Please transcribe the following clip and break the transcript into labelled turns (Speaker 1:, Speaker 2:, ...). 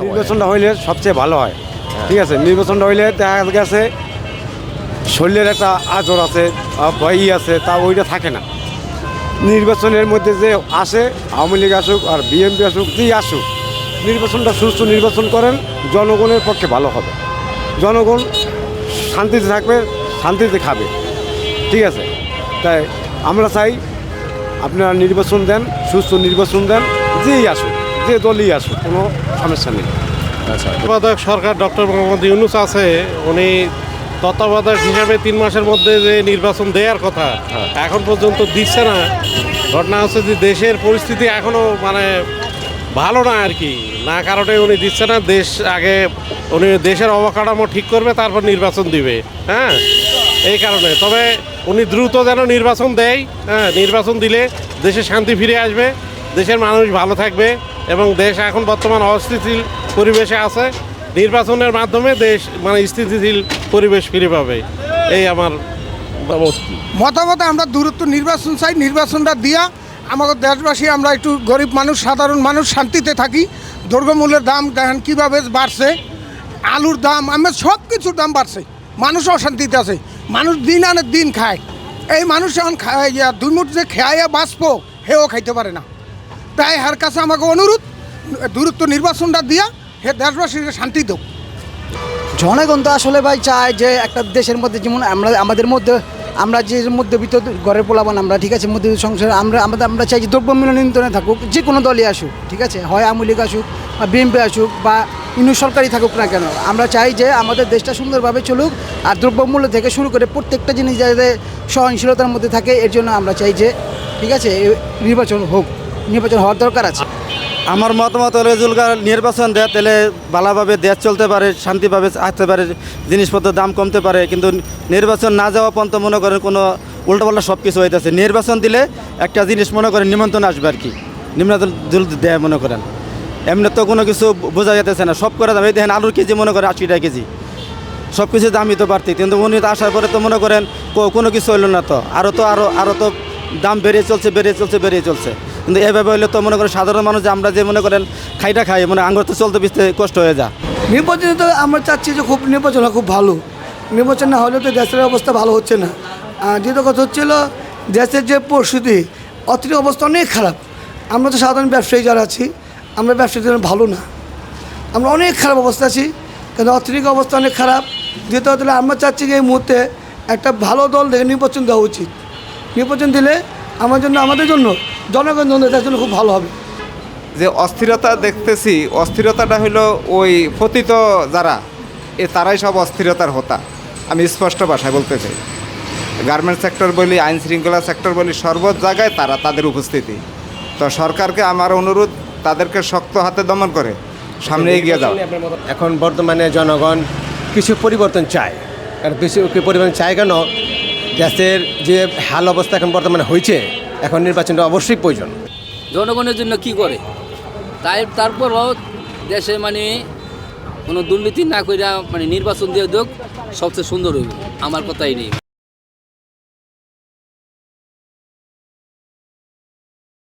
Speaker 1: নির্বাচনটা হইলে সবচেয়ে ভালো হয়। ঠিক আছে, নির্বাচনটা হইলে দেখা গেছে শরীরের একটা আজর আছে, ভয়ই আছে, তা ওইটা থাকে না। নির্বাচনের মধ্যে যে আসে, আওয়ামী লীগ আসুক আর বিএনপি আসুক, যেই আসুক, নির্বাচনটা সুষ্ঠু নির্বাচন করেন, জনগণের পক্ষে ভালো হবে। জনগণ শান্তিতে থাকবে, শান্তিতে খাবে। ঠিক আছে, তাই আমরা চাই আপনারা নির্বাচন দেন, সুস্থ নির্বাচন দেন, যেই আসুক, যে দলই আসুক, কোনো সমস্যা নেই।
Speaker 2: আচ্ছা, তত্ত্বাবধায়ক সরকার ডক্টর মোহাম্মদ ইউনূস আছে, উনি তত্ত্বাবধায়ক হিসাবে 3 মাসের মধ্যে যে নির্বাচন দেওয়ার কথা এখন পর্যন্ত দিচ্ছে না। ঘটনা হচ্ছে যে দেশের পরিস্থিতি এখনও মানে ভালো না আর কি, না কারণে উনি দিচ্ছে না। দেশ আগে উনি দেশের অবকাঠামো ঠিক করবে, তারপর নির্বাচন দিবে। হ্যাঁ, এই কারণে তবে উনি দ্রুত যেন নির্বাচন দেয়। হ্যাঁ, নির্বাচন দিলে দেশে শান্তি ফিরে আসবে, দেশের মানুষ ভালো থাকবে এবং দেশ এখন বর্তমান অস্থিতিশীল পরিবেশে আছে। নির্বাচনের মাধ্যমে দেশ মানে স্থিতিশীল পরিবেশ ফিরে পাবে, এই আমার
Speaker 3: মতামত। আমরা দূরত্ব নির্বাচন চাই, নির্বাচনটা দিয়া আমাদের দেশবাসী, আমরা একটু গরিব মানুষ, সাধারণ মানুষ শান্তিতে থাকি। দ্রব্যমূল্যের দাম দেখেন কীভাবে বাড়ছে, আলুর দাম, আমার সব কিছুর দাম বাড়ছে, মানুষ অশান্তিতে আছে। মানুষ দিন আনে দিন খায়, এই মানুষ এখন দুই মুঠ যে খেয়াইয়া বাঁচবো হেও খাইতে পারে না। তাই হার কাছে আমাকে অনুরোধ, দূরত্ব নির্বাচনটা দিয়া হে দেশবাসীর শান্তি দেব।
Speaker 4: জনগণ তো আসলে ভাই চায় যে একটা দেশের মধ্যে, যেমন আমাদের মধ্যে আমরা যে মধ্যবিত্ত ঘরের পোলাবান আমরা, ঠিক আছে, মধ্যবিত্ত সংসার আমরা চাই যে দ্রব্যমূল্য নিয়ন্ত্রণে থাকুক, যে কোনো দলই আসুক। ঠিক আছে, হয় আওয়ামী লীগ আসুক বা বিএনপি আসুক বা ইউনিয়ন সরকারই থাকুক না কেন, আমরা চাই যে আমাদের দেশটা সুন্দরভাবে চলুক। আর দ্রব্যমূল্য থেকে শুরু করে প্রত্যেকটা জিনিস যাতে সহনশীলতার মধ্যে থাকে, এর জন্য আমরা চাই যে ঠিক আছে নির্বাচন হোক, নির্বাচন হওয়ার দরকার আছে।
Speaker 5: আমার মতামত হলে নির্বাচন দেয়, তাহলে ভালোভাবে দেশ চলতে পারে, শান্তিভাবে আসতে পারে, জিনিসপত্রের দাম কমতে পারে। কিন্তু নির্বাচন না যাওয়া পর্যন্ত মনে করেন কোনো উল্টোপাল্টা সব কিছু হইতেছে। নির্বাচন দিলে একটা জিনিস মনে করেন নিমন্ত্রণ আসবে আর কি, নিমন্ত্রণ দেয় মনে করেন। এমনি তো কোনো কিছু বোঝা যেতেছে না, সব করে দাম। এই দেখেন আলুর কেজি মনে করেন 80 টাকা কেজি, সব কিছু দামই তো বাড়তি। কিন্তু উনি তো আসার পরে তো মনে করেন কোনো কিছু হইল না, তো আরও তো দাম বেড়ে চলছে। কিন্তু এভাবে হইলে তো মনে করেন সাধারণ মানুষ যে আমরা যে মনে করেন খাইটা খাই, মানে আঙ্গুর তো চলতে বিচতে কষ্ট হয়ে যায়।
Speaker 4: নির্বাচনে তো আমরা চাচ্ছি যে নির্বাচন খুব ভালো। নির্বাচন না হলে তো দেশের অবস্থা ভালো হচ্ছে না। দ্বিতীয় কথা হচ্ছিল দেশের যে পরিস্থিতি, অর্থনৈতিক অবস্থা অনেক খারাপ। আমরা তো সাধারণ ব্যবসায়ী যারা আছি, আমরা ব্যবসায়ীর জন্য ভালো না, আমরা অনেক খারাপ অবস্থা আছি, কিন্তু অর্থনৈতিক অবস্থা অনেক খারাপ। দ্বিতীয় হলে আমরা চাচ্ছি যে এই মুহূর্তে একটা ভালো দল দেখে নির্বাচন দেওয়া উচিত। নির্বাচন দিলে আমাদের জন্য জনগণ দেশের জন্য খুব ভালো হবে।
Speaker 6: যে অস্থিরতা দেখতেছি, অস্থিরতাটা হলো ওই পতিত যারা, তারাই সব অস্থিরতার হোতা। আমি স্পষ্ট ভাষায় বলতে চাই, গার্মেন্টস সেক্টর বলি, আইন শৃঙ্খলা সেক্টর বলি, সর্ব জায়গায় তাদের উপস্থিতি। তো সরকারকে আমার অনুরোধ, তাদেরকে শক্ত হাতে দমন করে সামনে এগিয়ে যাও।
Speaker 7: এখন বর্তমানে জনগণ কিছু পরিবর্তন চায়, আর বেশি পরিবর্তন চায় কেন, দেশের যে হাল অবস্থা এখন বর্তমানে হয়েছে, এখন নির্বাচনটা অবশ্যই প্রয়োজন।
Speaker 8: জনগণের জন্য কি করে, তারপরও দেশে মানে কোনো দুর্নীতি না করে মানে নির্বাচন দিয়ে দেখ, সবচেয়ে সুন্দর হইব, আমার কথাই নেই।